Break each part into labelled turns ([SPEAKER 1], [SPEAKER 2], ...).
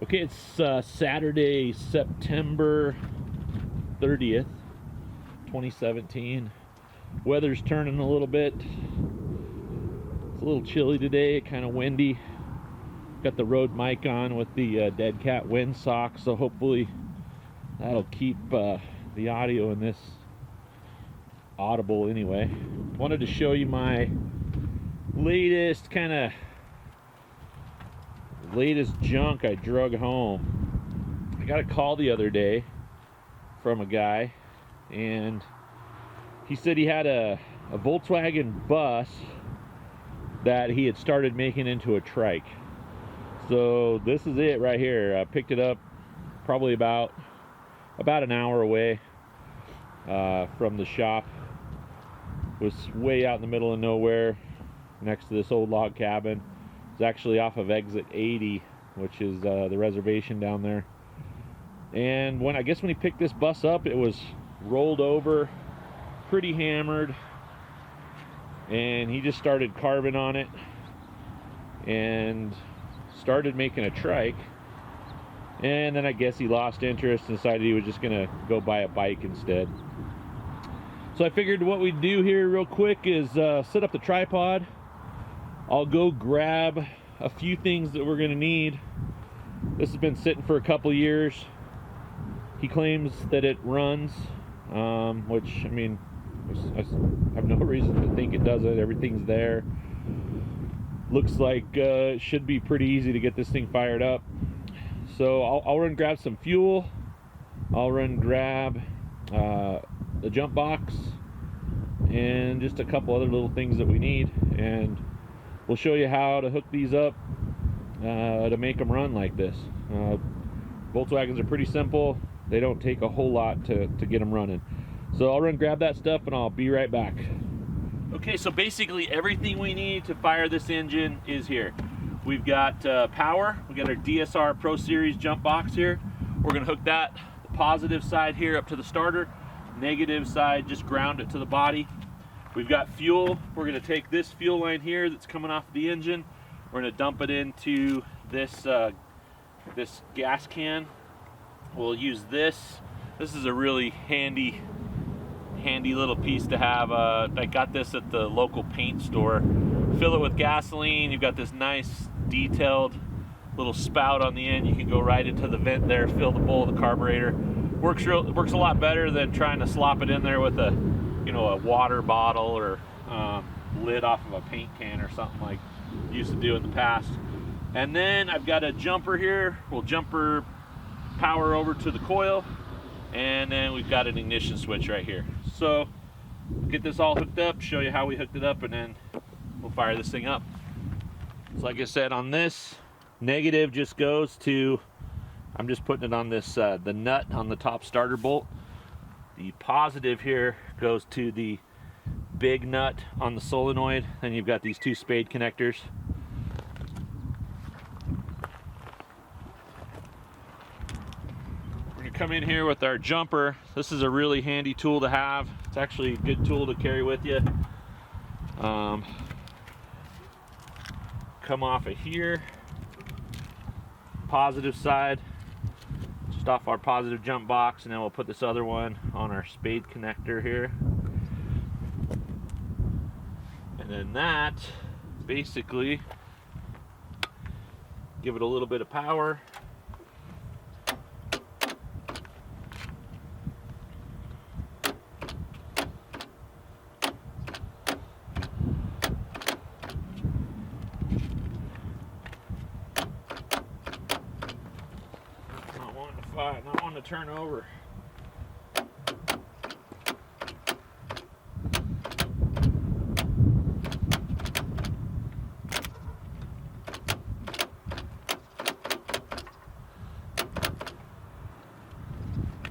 [SPEAKER 1] Okay, it's Saturday, September 30th, 2017. Weather's turning a little bit. It's a little chilly today, kind of windy. Got the Rode mic on with the Dead Cat wind sock, so hopefully that'll keep the audio in this audible anyway. Wanted to show you my latest junk I drug home. I got a call the other day from a guy, and he said he had a Volkswagen bus that he had started making into a trike. So this is it right here. I picked it up probably about an hour away from the shop. Was way out in the middle of nowhere next to this old log cabin. It's actually off of exit 80, which is the reservation down there. And when he picked this bus up, it was rolled over, pretty hammered, and he just started carving on it and started making a trike. And then I guess he lost interest and decided he was just gonna go buy a bike instead. So I figured what we'd do here real quick is set up the tripod. I'll go grab a few things that we're gonna need. This has been sitting for a couple years. He claims that it runs, which, I mean, I have no reason to think it doesn't. Everything's there. Looks like it should be pretty easy to get this thing fired up. So I'll run grab some fuel. I'll run grab the jump box and just a couple other little things that we need, and we'll show you how to hook these up to make them run like this. Volkswagens are pretty simple. They don't take a whole lot to get them running. So I'll run grab that stuff and I'll be right back. Okay, so basically everything we need to fire this engine is here. We've got power. We got our DSR Pro Series jump box here. We're gonna hook that, the positive side here, up to the starter. Negative side, just ground it to the body. We've got fuel. We're gonna take this fuel line here that's coming off the engine. We're gonna dump it into this this gas can. We'll use this. This is a really handy little piece to have. I got this at the local paint store. Fill it with gasoline. You've got this nice detailed little spout on the end. You can go right into the vent there, fill the bowl of the carburetor. Works a lot better than trying to slop it in there with a water bottle or lid off of a paint can or something like you used to do in the past. And then I've got a jumper here. We'll jumper power over to the coil, and then we've got an ignition switch right here. So get this all hooked up, show you how we hooked it up, and then we'll fire this thing up. So like I said, on this, negative just goes to, I'm just putting it on this the nut on the top starter bolt. The positive here goes to the big nut on the solenoid. Then you've got these two spade connectors. We're gonna come in here with our jumper. This is a really handy tool to have. It's actually a good tool to carry with you. Come off of here, positive side, just off our positive jump box, and then we'll put this other one on our spade connector here. And then that, basically, give it a little bit of power. Not wanting to turn over.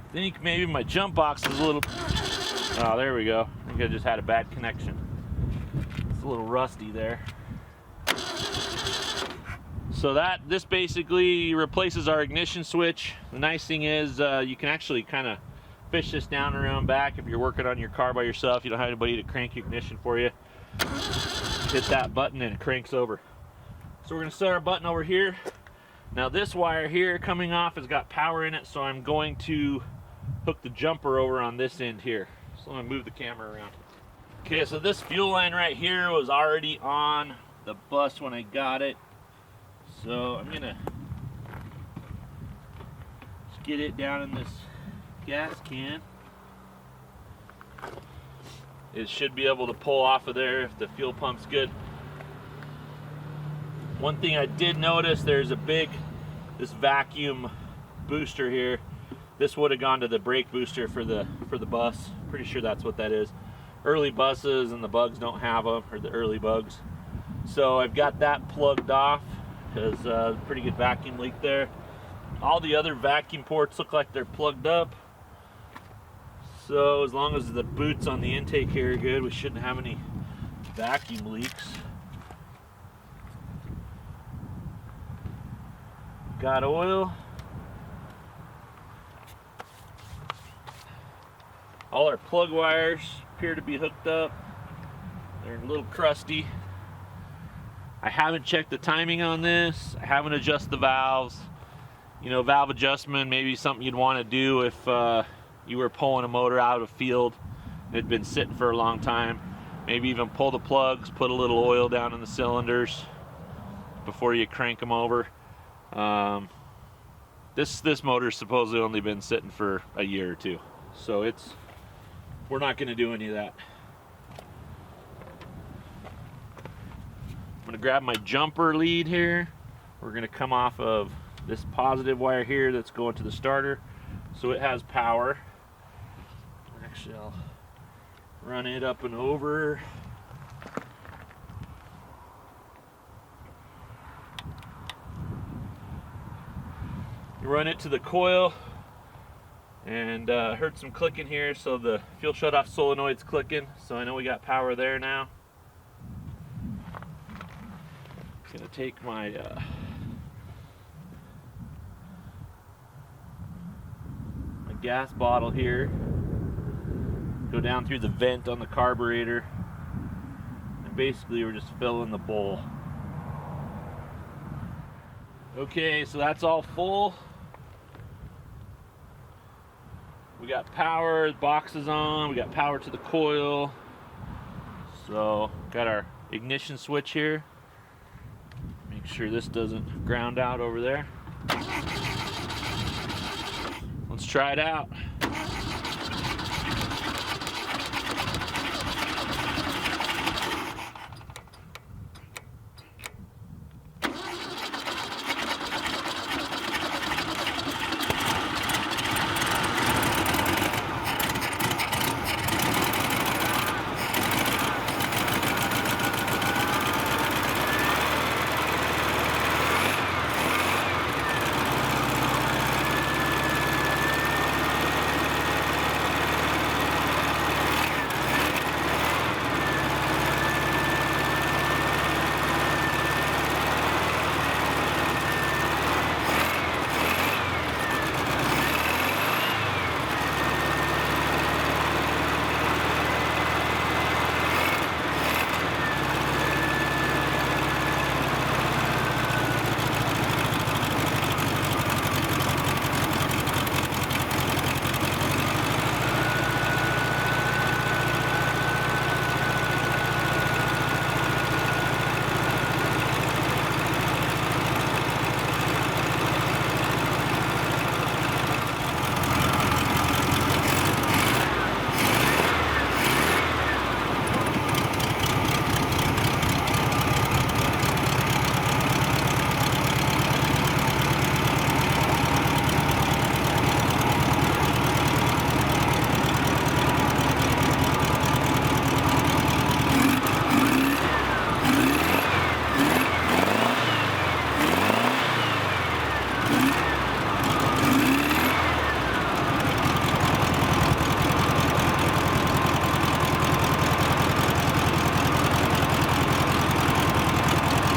[SPEAKER 1] I think maybe my jump box is a little, oh, there we go. I think I just had a bad connection. It's a little rusty there. So this basically replaces our ignition switch. The nice thing is you can actually kind of fish this down around back if you're working on your car by yourself. You don't have anybody to crank your ignition for you. Hit that button and it cranks over. So we're going to set our button over here. Now this wire here coming off has got power in it, so I'm going to hook the jumper over on this end here. So I'm gonna move the camera around. Okay, so this fuel line right here was already on the bus when I got it. So I'm gonna just get it down in this gas can. It should be able to pull off of there if the fuel pump's good. One thing I did notice, there's this vacuum booster here. This would have gone to the brake booster for the bus. Pretty sure that's what that is. Early buses and the bugs don't have them, or the early bugs. So I've got that plugged off because pretty good vacuum leak there. All the other vacuum ports look like they're plugged up. So as long as the boots on the intake here are good, we shouldn't have any vacuum leaks. Got oil. All our plug wires appear to be hooked up. They're a little crusty. I haven't checked the timing on this. I haven't adjusted the valves. You know, valve adjustment, maybe something you'd want to do if you were pulling a motor out of a field. It had been sitting for a long time. Maybe even pull the plugs, put a little oil down in the cylinders before you crank them over. This motor's supposedly only been sitting for a year or two, so we're not going to do any of that. I'm going to grab my jumper lead here. We're going to come off of this positive wire here that's going to the starter, so it has power. Actually, I'll run it up and over. You run it to the coil, and heard some clicking here, so the fuel shutoff solenoid's clicking, so I know we got power there now. I'm gonna take my my gas bottle here, go down through the vent on the carburetor, and basically we're just filling the bowl. Okay, so that's all full. We got power, the box is on, we got power to the coil. So, got our ignition switch here. Make sure this doesn't ground out over there. Let's try it out.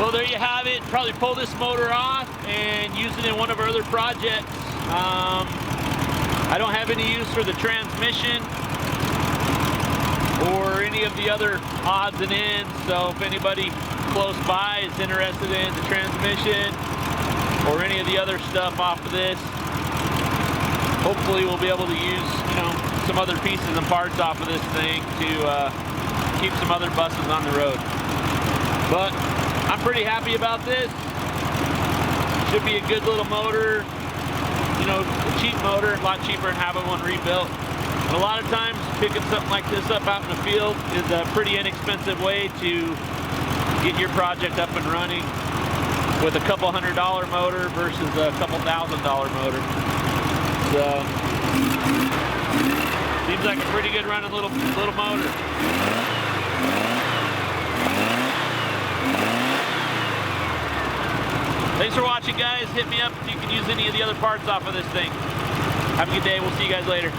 [SPEAKER 1] Well, there you have it. Probably pull this motor off and use it in one of our other projects. I don't have any use for the transmission or any of the other odds and ends, so if anybody close by is interested in the transmission or any of the other stuff off of this. Hopefully we'll be able to use, you know, some other pieces and parts off of this thing to keep some other buses on the road. But I'm pretty happy about this. Should be a good little motor, you know, a cheap motor, a lot cheaper than having one rebuilt. And a lot of times picking something like this up out in the field is a pretty inexpensive way to get your project up and running with a couple $100 motor versus a couple $1,000 motor. So seems like a pretty good running little motor. Thanks for watching, guys. Hit me up if you can use any of the other parts off of this thing. Have a good day. We'll see you guys later.